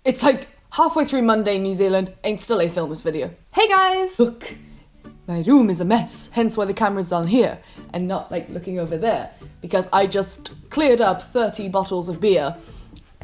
It's like halfway through Monday in New Zealand, ain't still I film this video. Hey guys! Look, my room is a mess, hence why the camera's on here and not like looking over there, because I just cleared up 30 bottles of beer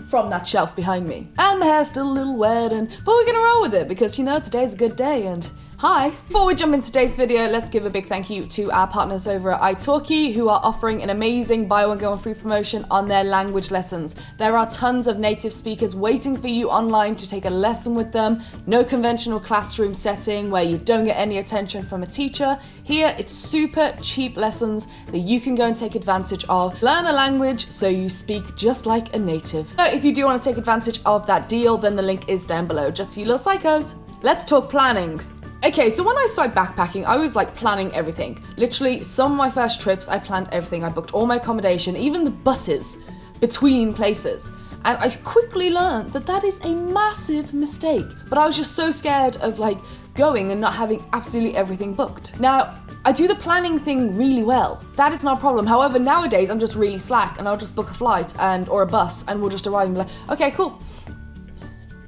from that shelf behind me. And my hair's still a little wet, but we're gonna roll with it because, you know, today's a good day. And hi! Before we jump into today's video, let's give a big thank you to our partners over at italki, who are offering an amazing buy one get one free promotion on their language lessons. There are tons of native speakers waiting for you online to take a lesson with them. No conventional classroom setting where you don't get any attention from a teacher. Here, it's super cheap lessons that you can go and take advantage of. Learn a language so you speak just like a native. So if you do want to take advantage of that deal, then the link is down below, just for you little psychos. Let's talk planning. Okay, so when I started backpacking, I was like planning everything. Literally, some of my first trips, I planned everything. I booked all my accommodation, even the buses between places. And I quickly learned that that is a massive mistake. But I was just so scared of like going and not having absolutely everything booked. Now, I do the planning thing really well. That is not a problem. However, nowadays I'm just really slack and I'll just book a flight or a bus and we'll just arrive and be like, okay, cool.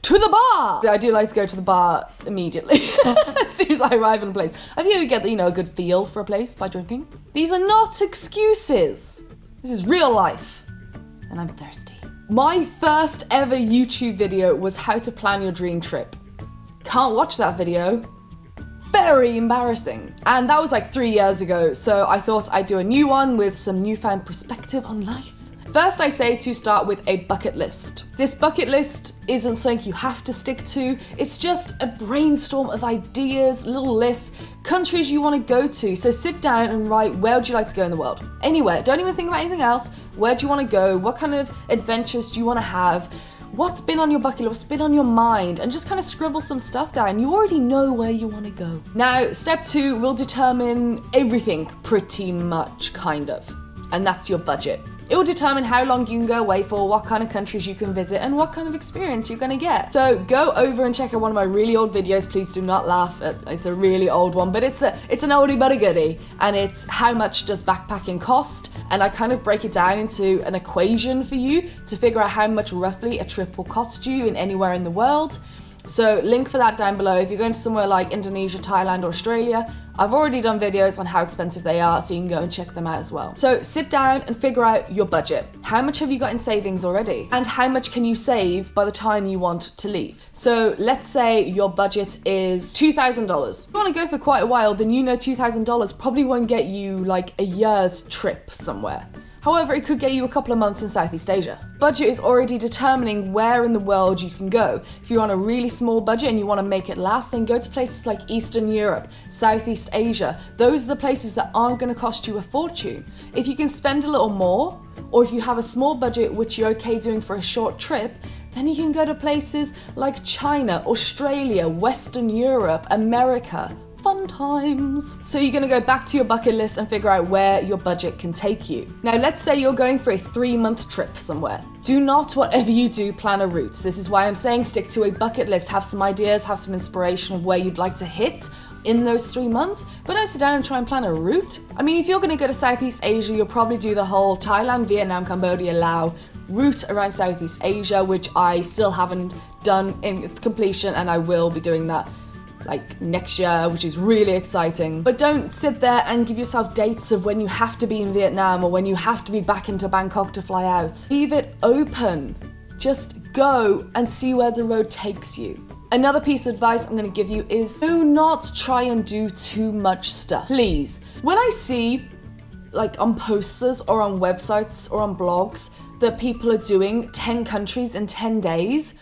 To the bar! I do like to go to the bar immediately as soon as I arrive in a place. I feel you get, a good feel for a place by drinking. These are not excuses. This is real life. And I'm thirsty. My first ever YouTube video was how to plan your dream trip. Can't watch that video. Very embarrassing. And that was like 3 years ago, so I thought I'd do a new one with some newfound perspective on life. First, I say to start with a bucket list. This bucket list isn't something you have to stick to. It's just a brainstorm of ideas, little lists, countries you want to go to. So sit down and write, where would you like to go in the world? Anywhere. Don't even think about anything else. Where do you want to go? What kind of adventures do you want to have? What's been on your bucket list? What's been on your mind? And just kind of scribble some stuff down. You already know where you want to go. Now, step 2 will determine everything pretty much, kind of. And that's your budget. It will determine how long you can go away for, what kind of countries you can visit, and what kind of experience you're gonna get. So go over and check out one of my really old videos. Please do not laugh. It's a really old one, but it's an oldie but a goodie. And it's how much does backpacking cost? And I kind of break it down into an equation for you to figure out how much roughly a trip will cost you in anywhere in the world. So link for that down below. If you're going to somewhere like Indonesia, Thailand, or Australia, I've already done videos on how expensive they are, so you can go and check them out as well. So sit down and figure out your budget. How much have you got in savings already? And how much can you save by the time you want to leave? So let's say your budget is $2,000. If you want to go for quite a while, then you know $2,000 probably won't get you like a year's trip somewhere. However, it could get you a couple of months in Southeast Asia. Budget is already determining where in the world you can go. If you're on a really small budget and you want to make it last, then go to places like Eastern Europe, Southeast Asia. Those are the places that aren't going to cost you a fortune. If you can spend a little more, or if you have a small budget which you're okay doing for a short trip, then you can go to places like China, Australia, Western Europe, America. Fun times. So you're gonna go back to your bucket list and figure out where your budget can take you. Now let's say you're going for a 3-month trip somewhere. Do not, whatever you do, plan a route. This is why I'm saying stick to a bucket list. Have some ideas, have some inspiration of where you'd like to hit in those 3 months, but don't sit down and try and plan a route. I mean, if you're gonna go to Southeast Asia, you'll probably do the whole Thailand, Vietnam, Cambodia, Laos route around Southeast Asia, which I still haven't done in its completion, and I will be doing that like next year, which is really exciting. But don't sit there and give yourself dates of when you have to be in Vietnam or when you have to be back into Bangkok to fly out. Leave it open. Just go and see where the road takes you. Another piece of advice I'm going to give you is do not try and do too much stuff. Please. When I see like on posters or on websites or on blogs that people are doing 10 countries in 10 days,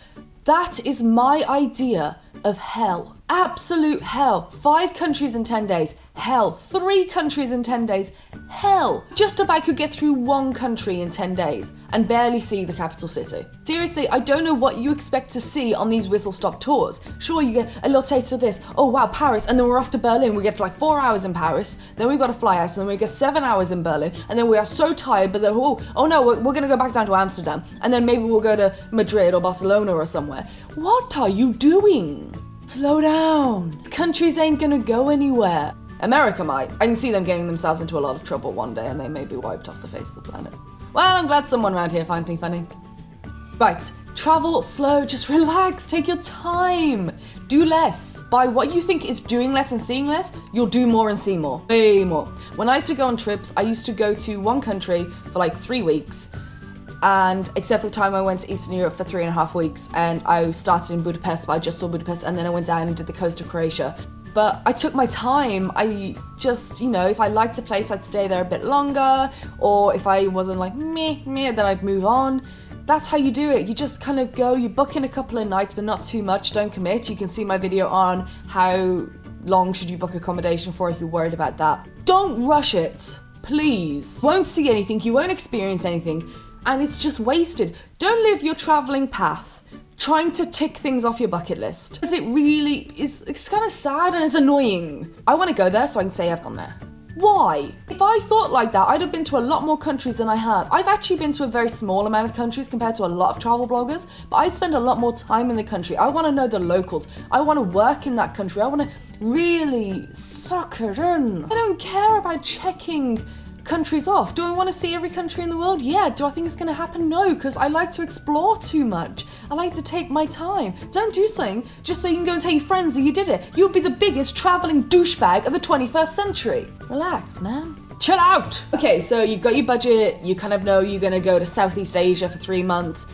that is my idea of hell. Absolute hell. 5 countries in 10 days. Hell. 3 countries in 10 days. Hell. Just about could get through 1 country in 10 days and barely see the capital city. Seriously, I don't know what you expect to see on these whistle-stop tours. Sure, you get a little taste of this. Oh wow, Paris, and then we're off to Berlin. We get like 4 hours in Paris, then we've got to fly out, and then we get 7 hours in Berlin, and then we are so tired, but then, oh no, we're gonna go back down to Amsterdam, and then maybe we'll go to Madrid or Barcelona or somewhere. What are you doing? Slow down. Countries ain't gonna go anywhere. America might. I can see them getting themselves into a lot of trouble one day and they may be wiped off the face of the planet. Well, I'm glad someone around here finds me funny. Right, Travel slow, just relax, take your time. Do less. By what you think is doing less and seeing less, you'll do more and see more. Way more. When I used to go on trips, I used to go to one country for like 3 weeks. And except for the time I went to Eastern Europe for 3.5 weeks, and I started in Budapest, but I just saw Budapest, and then I went down and did the coast of Croatia. But I took my time. I just, you know, if I liked a place, I'd stay there a bit longer, or if I wasn't like meh, then I'd move on. That's how you do it. You just kind of go, you book in a couple of nights, but not too much, don't commit. You can see my video on how long should you book accommodation for if you're worried about that. Don't rush it, please. You won't see anything, you won't experience anything, and it's just wasted. Don't live your traveling path trying to tick things off your bucket list. Because it really is, it's kind of sad and it's annoying. I want to go there so I can say I've gone there. Why? If I thought like that, I'd have been to a lot more countries than I have. I've actually been to a very small amount of countries compared to a lot of travel bloggers, but I spend a lot more time in the country. I want to know the locals. I want to work in that country. I want to really suck it in. I don't care about checking countries off. Do I want to see every country in the world? Yeah. Do I think it's going to happen? No, because I like to explore too much. I like to take my time. Don't do something just so you can go and tell your friends that you did it. You'll be the biggest traveling douchebag of the 21st century. Relax, man. Chill out. Okay, so you've got your budget. You kind of know you're going to go to Southeast Asia for 3 months.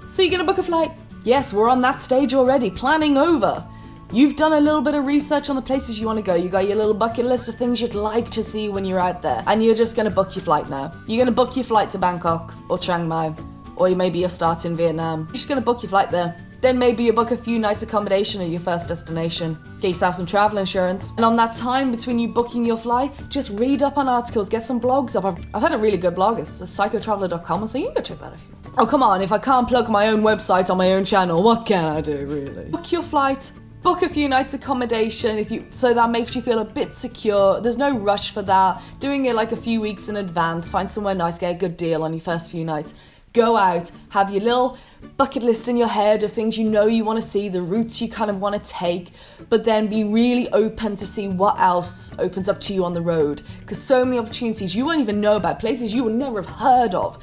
So you're going to book a flight. Yes, we're on that stage already. Planning over. You've done a little bit of research on the places you want to go. You got your little bucket list of things you'd like to see when you're out there. And you're just going to book your flight now. You're going to book your flight to Bangkok or Chiang Mai. Or maybe you'll start in Vietnam. You're just going to book your flight there. Then maybe you book a few nights accommodation at your first destination. Get yourself some travel insurance. And on that time between you booking your flight, just read up on articles, get some blogs up. I've had a really good blog. It's psychotraveler.com, so you can go check that if you want. Oh, come on. If I can't plug my own website on my own channel, what can I do, really? Book your flight. Book a few nights accommodation so that makes you feel a bit secure. There's no rush for that. Doing it like a few weeks in advance, find somewhere nice, get a good deal on your first few nights. Go out, have your little bucket list in your head of things you know you want to see, the routes you kind of want to take, but then be really open to see what else opens up to you on the road. Because so many opportunities you won't even know about, places you would never have heard of,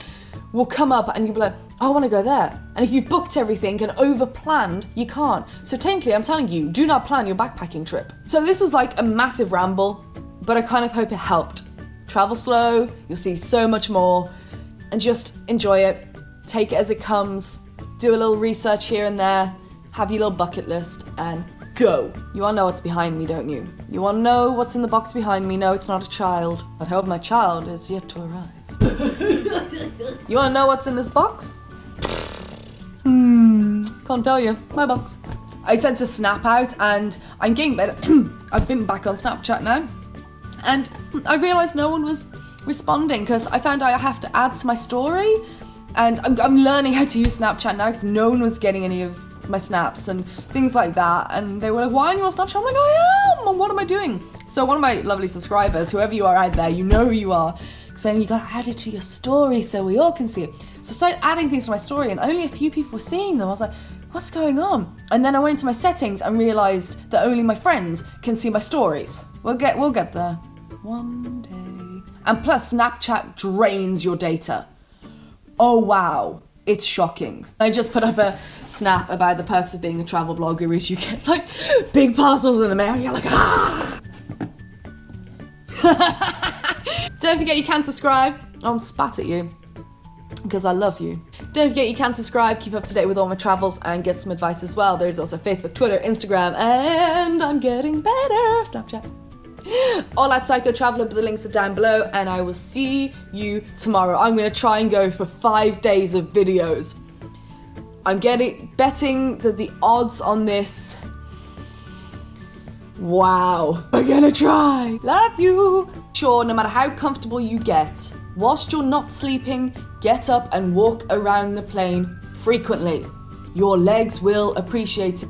will come up and you'll be like, oh, I want to go there. And if you've booked everything and over-planned, you can't. So technically, I'm telling you, do not plan your backpacking trip. So this was like a massive ramble, but I kind of hope it helped. Travel slow, you'll see so much more, and just enjoy it. Take it as it comes. Do a little research here and there. Have your little bucket list and go. You want to know what's behind me, don't you? You want to know what's in the box behind me? No, it's not a child. I hope my child is yet to arrive. You want to know what's in this box? Can't tell you. My box. I sent a snap out and I'm getting better. I've been back on Snapchat now. And I realised no one was responding because I found out I have to add to my story. And I'm learning how to use Snapchat now because no one was getting any of my snaps and things like that. And they were like, why aren't you on Snapchat? I'm like, I am. What am I doing? So one of my lovely subscribers, whoever you are out there, you know who you are, saying you got to add it to your story so we all can see it. So I started adding things to my story and only a few people were seeing them. I was like, what's going on? And then I went into my settings and realised that only my friends can see my stories. We'll get there one day. And plus Snapchat drains your data. Oh wow, it's shocking. I just put up a snap about the perks of being a travel blogger is you get like big parcels in the mail and you're like, ah! Don't forget you can subscribe. I'll spat at you because I love you. Don't forget you can subscribe, keep up to date with all my travels and get some advice as well. There's also Facebook, Twitter, Instagram, and I'm getting better, Snapchat. All at Psycho Traveler, but the links are down below and I will see you tomorrow. I'm going to try and go for 5 days of videos. I'm betting that the odds on this, wow, we're gonna try. Love you. Sure, no matter how comfortable you get, whilst you're not sleeping, get up and walk around the plane frequently. Your legs will appreciate it.